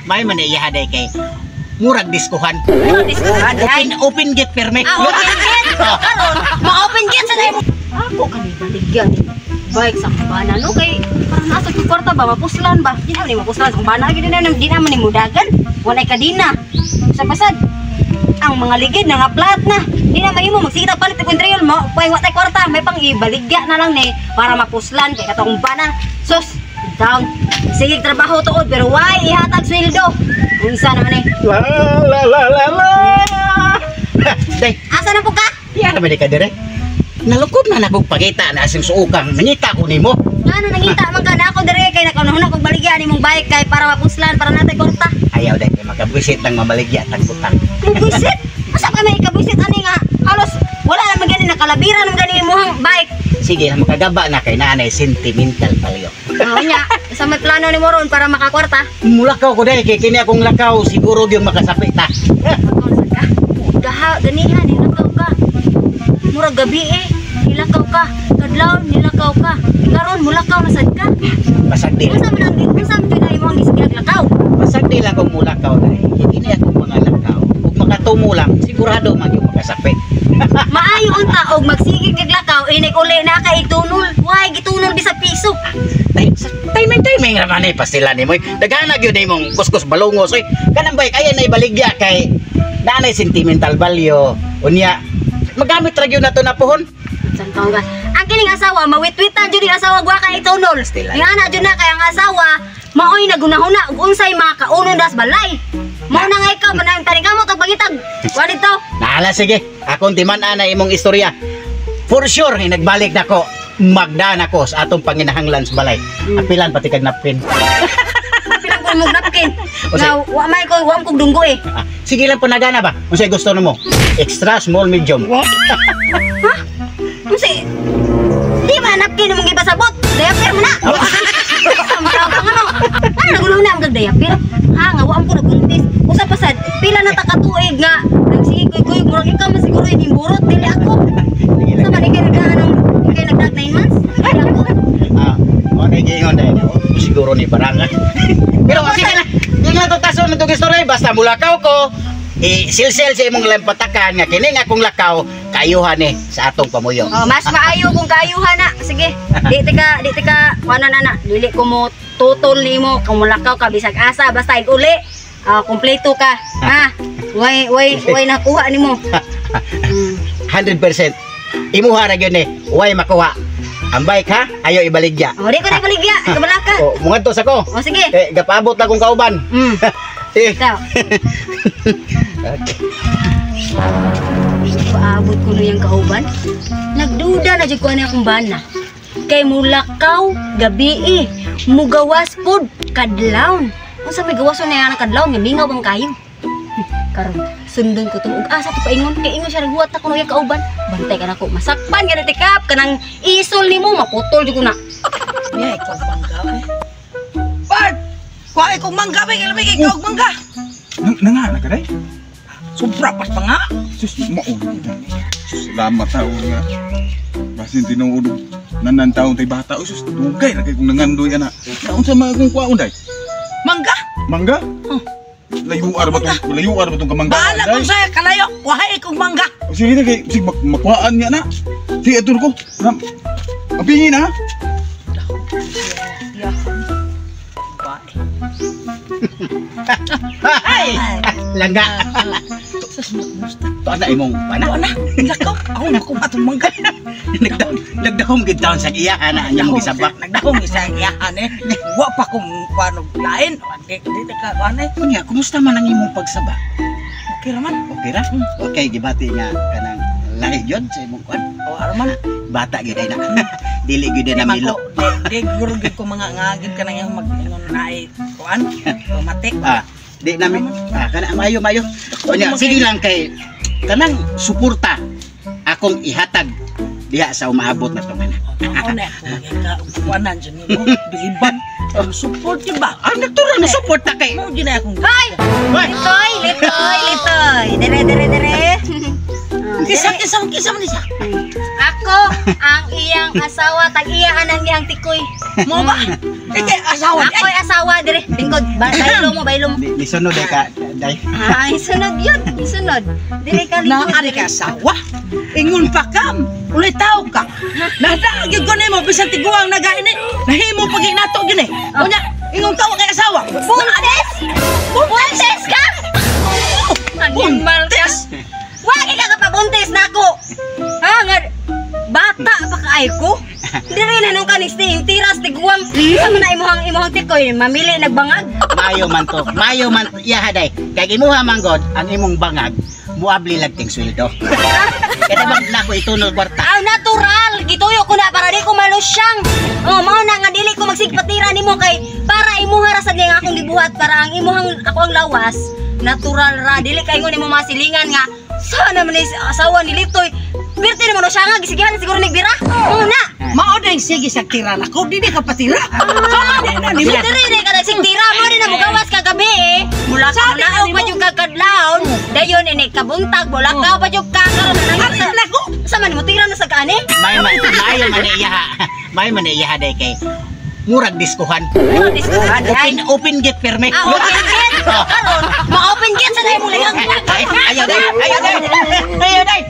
may maniya day kay murag diskuhan. Open gate permit. Open gate. Karon, ma-open gate sa dai. Ako kani baligyan. Baik sa kumbana no kay parang nasa kwarta ba mapuslan ba? Di na mapuslan sa kumbana gid na di naman ni mudagan. Walay kadina. Sa pasad ang mga ligid nga plat na. Di na mahimo magsikita palit og trail mo. Pay watay kwarta may pang ibaligya na lang ni para mapuslan kay katong kumbana. Sus, down. Sige trabaho tuod pero why ihatag sweldo? Ang isa naman eh. Day, Asa na po ka? iya naman ka dire. Nalukod na nagog pakita na asing suukang mangita ko nimo. Ano nangita man ka na ako dire kay nakunahuna kog baligya nimong bike kay para mapuslan para natay kwarta. Ayaw day kay makabusit ng mamaligya tag butang. Busit? Asa ka may kabusit ani nga halos wala na magani nakalabira na magani imong bike. Sige, makagaba na kay nanay sentimental palyo. Oh nya, sa may plano ni Moron para makakwarta. Mulakaw ko day kay kini akong lakaw siguro gyud makasapi ta. Gaha ganiha nilakaw ka. Murag gabi nilakaw ka. Kadlaw nilakaw ka. Karon mulakaw na sad ka. Basag di. Unsa man na imong gisilakaw? Basag di lang kung mulakaw day. Kini akong mga lakaw. Ug makatumo lang sigurado man gyud makasapi. Maayo unta og magsigig kag lakaw inig uli na ka itunol. Why gitunol bisag piso? Timing naman eh pastila ni mo. Dagana gyud imong kuskus balungos oy. Kanang bike ayan na ibaligya kay nanay sentimental value. Unya magamit ra gyud nato na pohon. Santong ka. Ang kining asawa mawitwitan jud ang asawa gwa kay itunol. Nga na jud na kay ang asawa maoy nagunahuna ug unsay makaunon das balay. Mao na nga ikaw manang taningamot og pangitag. Wa dito. Naala sige. Akong timan-an na imong istorya. For sure nagbalik nako. Magdaan ako sa atong panginahanglan sa balay. Apilan pati kag napkin. Apilan ko mong napkin. Nga wa may ko wa kog dunggo eh. Sige lang po nagana ba? Unsay gusto nimo? Extra, small, medium. Ha? Unsay? Di ba napkin mong gipasabot? Diaper mo na. Ano nagulo na ang diaper? Ha nga wa ko naguntis. Usa pa sad pila na ta ka tuig nga nagsikoy-koy murag ikaw man siguro himburot dili ako. Sa man ikay nagdaanong ikay nagdag 9 months? Ay ako. Mo kay gingon dai. Siguro ni parang. Pero sige na. Di nga to taso na to istorya basta mulakaw ko. Silsel sa imong lampatakan nga kini nga akong lakaw kayuhan sa atong pamuyo. Oh, mas maayo kung kayuhan na. Sige. Di tika wala na. Dili ko mo tutol nimo kung mulakaw ka bisag asa basta uli. Kompleto ka. Ha? Way nakuha nimo. 100%. Imuha ra gyud ni, way makuha. Ang bike ha, ayo ibaligya. Oh, di ko na ibaligya, kabalaka. Oh, mungadto sa ko. Oh, sige. Gapaabot na kong kauban. Ikaw. Paabot ko na yung kauban. Nagduda na dyan ko na akong bana. Kay mulakaw, gabi mugawas pod, kadlawn. Kung sa may gawason na yan kadlawn, nga mingaw ang kayo. Karon sundon ko to ug asa to paingon kay ingon siya naghuwat ako ng kauban. Bantay ka na ko masakpan ka na tikap kanang isol nimo maputol jud ko na. Ya ikaw mangga eh. Bart! Kuha ikaw mangga ba? Kailan ikaw mangga? Nangana ka day? Sobra pas pa nga. Sus, maon. Salamat tao nga. Basin tinuod nanan taon tay bata. Sus, dugay ra kay kung nangandoy ana. Naon sa mga kung kuwaon day? Mangga? Mangga? Layuar ba tong kamangga? Bahala ko sa'yo, kalayo. Kuha ikaw mangga. Sige na kay sig makuhaan niya na. Sige atur ko. Apingin ha. Ay! Langga. To ana imong pana. Ano? Lakaw. Ako nakuha itong mangga. Nagdahom gid taon sa iyahan na imong gisabak. Nagdahong isa iyahan eh. Wa pa kung paano lain. Hindi ka ano eh. Kunya, kumusta man ang imong pagsabak? Okay raman. Okay ra? Okay gibati nga kanang lahi gyud sa imong kwan. O araman. Bata gyud ay na. Dili gyud na milo. Di guro gyud ko mga ngagid ka na yung mag-ingon na ay kuan. Automatic. Di namin kana mayo. Kunya, sige lang kay kanang suporta akong ihatag diha sa umaabot na tong ana. Ako na ako kuanan dyan mo. Biliban. Support yun ba? Nagturo na support na kay. Mau din akong Hoy! Litoy! Dere. Kisa mo nisa. Ako ang iyang asawa, tag-iyaan ang iyang tikoy. Mo ba? Ikaw asawa di Ako'y ay. asawa dire. Lingkod, baylo mo, baylo mo. Lisunod ay ka, day. Ay, sunod yun, sunod. Dire ka lingkod. Na ari ka asawa. Ingon pa kam. Ulit tao ka. Nadagig ko nimo bisan tiguang nagaini. Nahimo pag inato gini. Unya, ingon ka kay asawa. Buntes! Buntes ka! Animal ka! Wagi ka kapabuntis na ako! Ha, nga, bata pa kaay ko? Dire na nung kanis ni tiras tiguang. Sama na imuhang tikoy, mamili nagbangag. Mayo man to. Mayo man iya day. Kay imuha man god ang imong bangag muabli lagting sweldo. Kaya bang nako itunol kwarta. Aw, natural! Gituyo ko na para di ko malusyang. Oh, mao na nga dili ko magsigpatira nimo kay para imuha ra sa nga akong gibuhat para ang imuhang ako ang lawas. Natural ra dili kay ngon imo masilingan nga sana man is asawa ni Litoy. Birte naman o siya nga gisigihan siguro nagbira. Una. Mao ding sige sa tira nako, dili ka patira. Sama di na nimo. Dire ka nagsigtira mo din na mugawas kagabi eh. Mula ka na pa yung kagkadlaon. Dayon ini kabuntag bulakaw pa yung kakaroon na Ari nako. Sama nimo tira na sa kani? Mayo man iya. Mayo man iya day kay murag diskuhan. Diskuhan, ay. Open gate permit. Ah, open gate. Karon, ma-open gate sa dai mo lang. Ayaw day. Ayaw day.